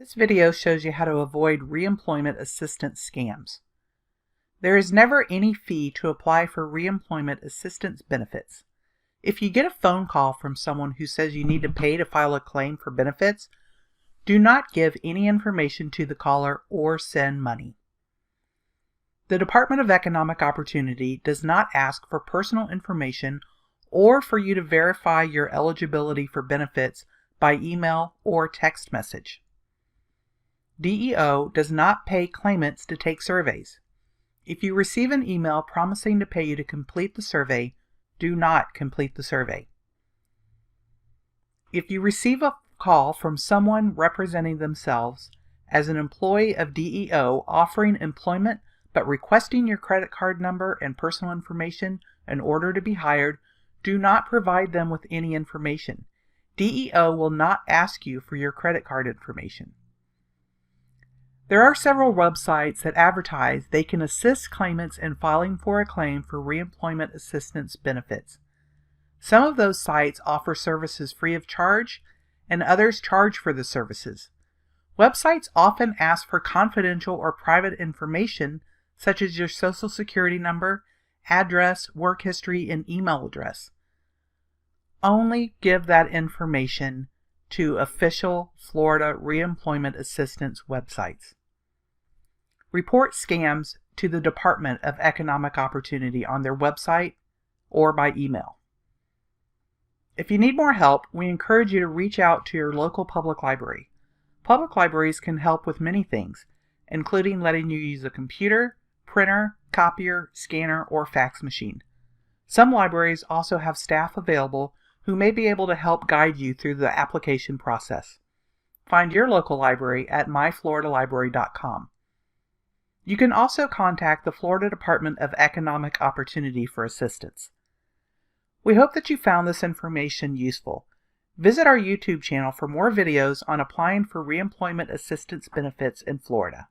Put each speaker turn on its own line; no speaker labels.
This video shows you how to avoid reemployment assistance scams. There is never any fee to apply for reemployment assistance benefits. If you get a phone call from someone who says you need to pay to file a claim for benefits, do not give any information to the caller or send money. The Department of Economic Opportunity does not ask for personal information or for you to verify your eligibility for benefits by email or text message. DEO does not pay claimants to take surveys. If you receive an email promising to pay you to complete the survey, do not complete the survey. If you receive a call from someone representing themselves as an employee of DEO offering employment but requesting your credit card number and personal information in order to be hired, do not provide them with any information. DEO will not ask you for your credit card information. There are several websites that advertise they can assist claimants in filing for a claim for reemployment assistance benefits. Some of those sites offer services free of charge, and others charge for the services. Websites often ask for confidential or private information such as your social security number, address, work history, and email address. Only give that information to official Florida reemployment assistance websites. Report scams to the Department of Economic Opportunity on their website or by email. If you need more help, we encourage you to reach out to your local public library. Public libraries can help with many things, including letting you use a computer, printer, copier, scanner, or fax machine. Some libraries also have staff available who may be able to help guide you through the application process. Find your local library at myfloridalibrary.com. You can also contact the Florida Department of Economic Opportunity for assistance. We hope that you found this information useful. Visit our YouTube channel for more videos on applying for reemployment assistance benefits in Florida.